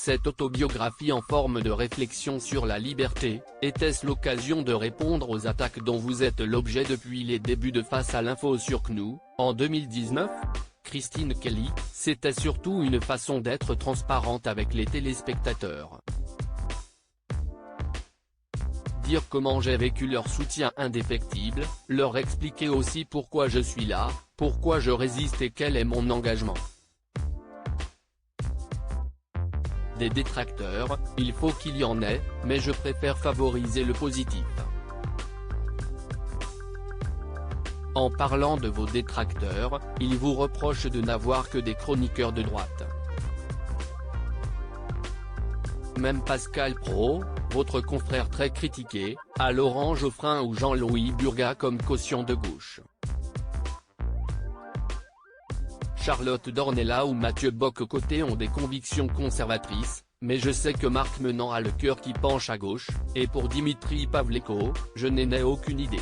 Cette autobiographie en forme de réflexion sur la liberté, était-ce l'occasion de répondre aux attaques dont vous êtes l'objet depuis les débuts de Face à l'info sur CNews, en 2019 ? Christine Kelly, c'était surtout une façon d'être transparente avec les téléspectateurs. Dire comment j'ai vécu leur soutien indéfectible, leur expliquer aussi pourquoi je suis là, pourquoi je résiste et quel est mon engagement. Des détracteurs, il faut qu'il y en ait, mais je préfère favoriser le positif. En parlant de vos détracteurs, ils vous reprochent de n'avoir que des chroniqueurs de droite. Même Pascal Praud, votre confrère très critiqué, a Laurent Geoffrin ou Jean-Louis Burga comme caution de gauche. Charlotte Dornelas ou Mathieu Bock-Côté ont des convictions conservatrices, mais je sais que Marc Menant a le cœur qui penche à gauche, et pour Dimitri Pavlenko, je n'en ai aucune idée.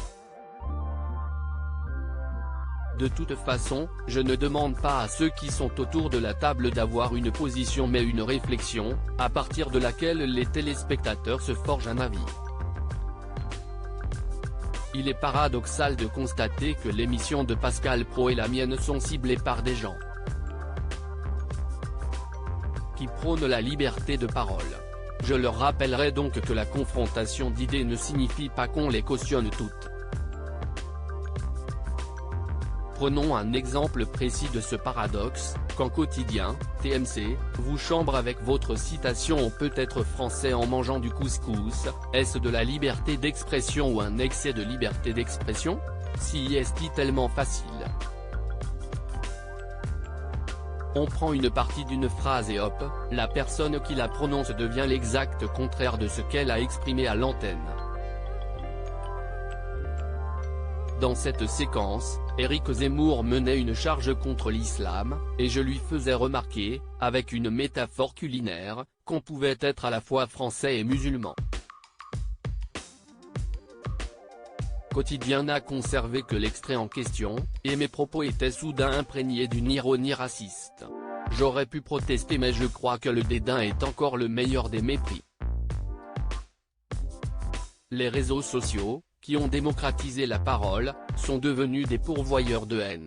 De toute façon, je ne demande pas à ceux qui sont autour de la table d'avoir une position mais une réflexion, à partir de laquelle les téléspectateurs se forgent un avis. Il est paradoxal de constater que l'émission de Pascal Praud et la mienne sont ciblées par des gens qui prônent la liberté de parole. Je leur rappellerai donc que la confrontation d'idées ne signifie pas qu'on les cautionne toutes. Prenons un exemple précis de ce paradoxe, quand Quotidien, TMC, vous chambre avec votre citation « On peut être français en mangeant du couscous », est-ce de la liberté d'expression ou un excès de liberté d'expression ? Si est-il tellement facile ? On prend une partie d'une phrase et hop, la personne qui la prononce devient l'exact contraire de ce qu'elle a exprimé à l'antenne. Dans cette séquence, Éric Zemmour menait une charge contre l'islam, et je lui faisais remarquer, avec une métaphore culinaire, qu'on pouvait être à la fois français et musulman. Quotidien n'a conservé que l'extrait en question, et mes propos étaient soudain imprégnés d'une ironie raciste. J'aurais pu protester mais je crois que le dédain est encore le meilleur des mépris. Les réseaux sociaux, qui ont démocratisé la parole, sont devenus des pourvoyeurs de haine.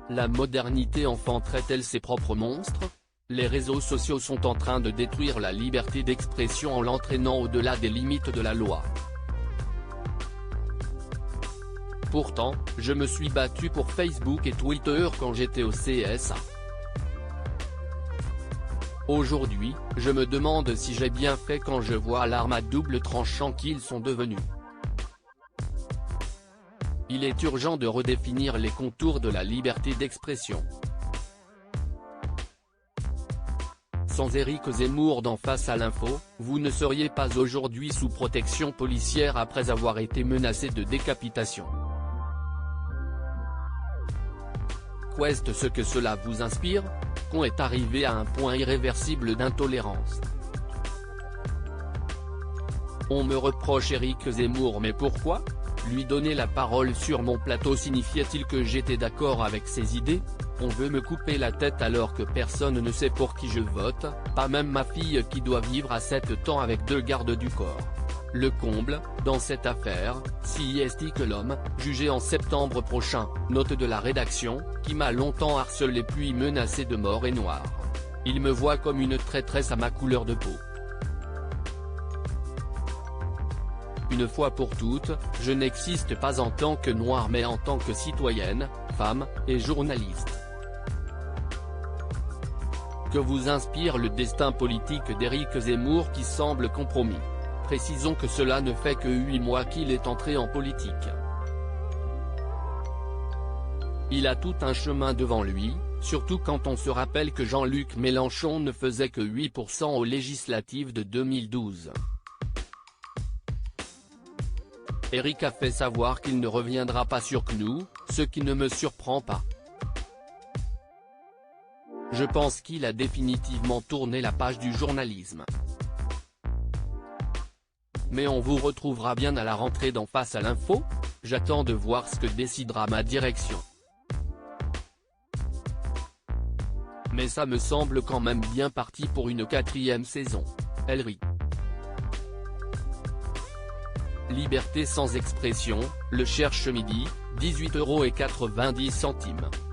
La modernité enfanterait-elle ses propres monstres ? Les réseaux sociaux sont en train de détruire la liberté d'expression en l'entraînant au-delà des limites de la loi. Pourtant, je me suis battu pour Facebook et Twitter quand j'étais au CSA. Aujourd'hui, je me demande si j'ai bien fait quand je vois l'arme à double tranchant qu'ils sont devenus. Il est urgent de redéfinir les contours de la liberté d'expression. Sans Éric Zemmour dans Face à l'info, vous ne seriez pas aujourd'hui sous protection policière après avoir été menacé de décapitation. Qu'est ce que cela vous inspire ? Qu'on est arrivé à un point irréversible d'intolérance. On me reproche Éric Zemmour mais pourquoi ? Lui donner la parole sur mon plateau signifiait-il que j'étais d'accord avec ses idées ? On veut me couper la tête alors que personne ne sait pour qui je vote, pas même ma fille qui doit vivre à 7 ans avec 2 gardes du corps. Le comble, dans cette affaire, si est que l'homme, jugé en septembre prochain, note de la rédaction, qui m'a longtemps harcelé puis menacé de mort est noir. Il me voit comme une traîtresse à ma couleur de peau. Une fois pour toutes, je n'existe pas en tant que noire mais en tant que citoyenne, femme, et journaliste. Que vous inspire le destin politique d'Éric Zemmour qui semble compromis ? Précisons que cela ne fait que 8 mois qu'il est entré en politique. Il a tout un chemin devant lui, surtout quand on se rappelle que Jean-Luc Mélenchon ne faisait que 8% aux législatives de 2012. Éric a fait savoir qu'il ne reviendra pas sur CNews, ce qui ne me surprend pas. Je pense qu'il a définitivement tourné la page du journalisme. Mais on vous retrouvera bien à la rentrée dans Face à l'info ? J'attends de voir ce que décidera ma direction. Mais ça me semble quand même bien parti pour une 4e saison. Elle rit. Liberté sans expression, le cherche midi, 18,90 €.